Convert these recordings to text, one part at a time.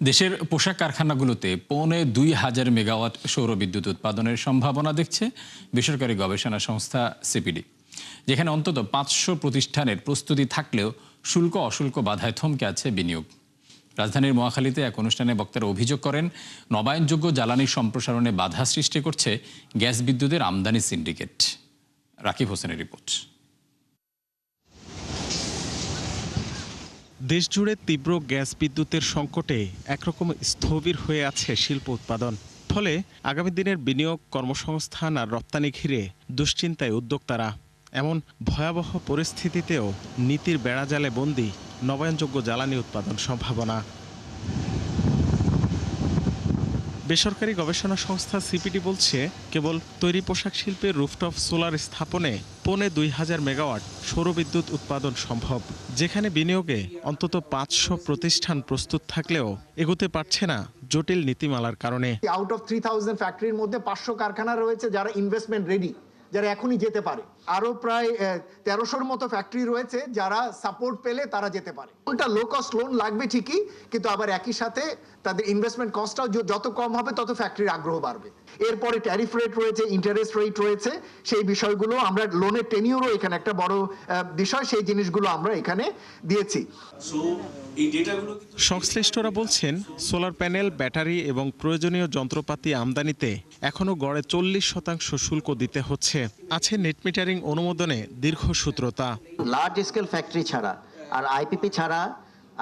দেশের পোশাক কারখানাগুলোতে ২,৫০০ মেগাওয়াট সৌর বিদ্যুৎ উৎপাদনের সম্ভাবনা দেখছে বেসরকারি গবেষণা সংস্থা সিপিডি, যেখানে অন্তত ৫০০ প্রতিষ্ঠানের প্রস্তুতি থাকলেও শুল্ক অশুল্ক বাধায় থমকে আছে বিনিয়োগ। রাজধানীর মহাখালীতে এক অনুষ্ঠানে বক্তারা অভিযোগ করেন, নবায়নযোগ্য জ্বালানি সম্প্রসারণে বাধা সৃষ্টি করছে গ্যাস বিদ্যুতের আমদানি সিন্ডিকেট। রাকিব হোসেনের রিপোর্ট। দেশজুড়ে তীব্র গ্যাস বিদ্যুতের সংকটে একরকম স্থবির হয়ে আছে শিল্প উৎপাদন। ফলে আগামী দিনের বিনিয়োগ, কর্মসংস্থান আর রপ্তানি ঘিরে দুশ্চিন্তায় উদ্যোক্তারা। এমন ভয়াবহ পরিস্থিতিতেও নীতির বেড়াজালে বন্দী নবায়নযোগ্য জ্বালানি উৎপাদন সম্ভাবনা। বেসরকারি গবেষণা সংস্থা সিপিডি বলছে, কেবল তৈরি পোশাক শিল্পের রুফটপ সোলার স্থাপনে ২,৫০০ মেগাওয়াট সৌরবিদ্যুৎ উৎপাদন সম্ভব, যেখানে বিনিয়োগে অন্তত ৫০০ প্রতিষ্ঠান প্রস্তুত থাকলেও এগোতে পারছে না জটিল নীতিমালার কারণে। আউট অফ 3000 ফ্যাক্টরির মধ্যে 500 কারখানা রয়েছে যারা ইনভেস্টমেন্ট রেডি, যারা এখনই যেতে পারে। আরো প্রায় ১৩০০-র মতো ফ্যাক্টরি রয়েছে যারা সাপোর্ট পেলে তারা যেতে পারে। কোনটা লো কস্ট লোন লাগবে ঠিকই, কিন্তু আবার একই সাথে তাদের ইনভেস্টমেন্ট কস্টটাও যত কম হবে তত ফ্যাক্টরির আগ্রহ বাড়বে। এরপরে ট্যারিফ রেট রয়েছে, ইন্টারেস্ট রেট রয়েছে, সেই বিষয়গুলো আমরা, লোনের টেনিউরও এখানে একটা বড় বিষয়, সেই জিনিসগুলো আমরা এখানে দিয়েছি। সংশ্লিষ্টরা বলছেন, সোলার প্যানেল, ব্যাটারি এবং প্রয়োজনীয় যন্ত্রপাতি আমদানিতে এখনও গড়ে 40% শুল্ক দিতে হচ্ছে। আছে নেট মিটারিং অনুমোদনে দীর্ঘসূত্রতা। লার্জ স্কেল ফ্যাক্টরি ছাড়া আর আইপিপি ছাড়া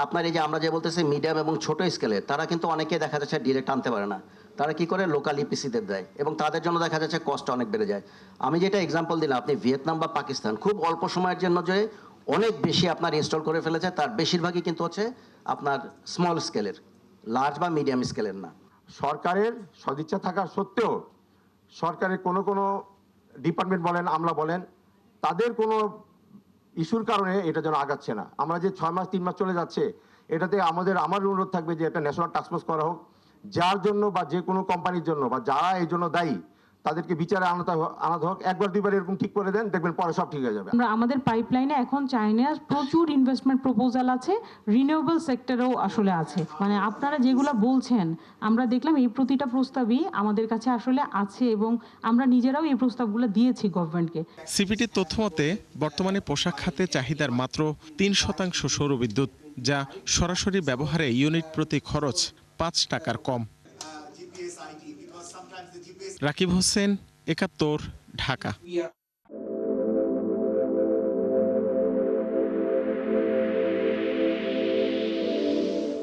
আপনার এই যে আমরা যে বলতেছি মিডিয়াম এবং ছোট স্কেলের, তারা কিন্তু অনেকে দেখা যাচ্ছে ডিরেক্ট আনতে পারে না। তারা কি করে, লোকাল ইপিসিদের দেয় এবং তাদের জন্য দেখা যাচ্ছে কষ্ট অনেক বেড়ে যায়। আমি যেটা এক্সাম্পল দিলাম, আপনি ভিয়েতনাম বা পাকিস্তান খুব অল্প সময়ের জন্য যে অনেক বেশি আপনার ইনস্টল করে ফেলেছে, তার বেশিরভাগই কিন্তু হচ্ছে আপনার স্মল স্কেলের, লার্জ বা মিডিয়াম স্কেলের না। সরকারের সদিচ্ছা থাকা সত্ত্বেও সরকারের কোনো ডিপার্টমেন্ট বলেন, আমলা বলেন, তাদের কোনো ইস্যুর কারণে এটা যেন আগাচ্ছে না। আমরা যে 6 মাস 3 মাস চলে যাচ্ছে, এটাতে আমার অনুরোধ থাকবে যে একটা ন্যাশনাল টাস্কফোর্স করা হোক, যার জন্য বা যে কোনো কোম্পানির জন্য বা যারা এই জন্য দায়ী তাদেরকে বিচারে আনা হোক। একবার দুইবার এরকম ঠিক করে দেন, দেখবেন পরে সব ঠিক হয়ে যাবে। আমাদের পাইপলাইনে এখন চায়নার প্রচুর ইনভেস্টমেন্ট প্রপোজাল আছে, রিনিউয়েবল সেক্টরেও আসলে আছে। মানে আপনারা যেগুলো বলছেন, আমরা দেখলাম এই প্রতিটা প্রস্তাবই আমাদের কাছে আসলে আছে এবং আমরা নিজেরাও এই প্রস্তাবগুলো দিয়েছি গভর্নমেন্টকে। সিপিডির তথ্য মতে বর্তমানে পোশাক খাতে চাহিদার মাত্র ৩% সৌরবিদ্যুৎ, যা সরাসরি ব্যবহারে ইউনিট প্রতি খরচ ৫ টাকার কম। রাকিব হোসেন, ৭১, ঢাকা।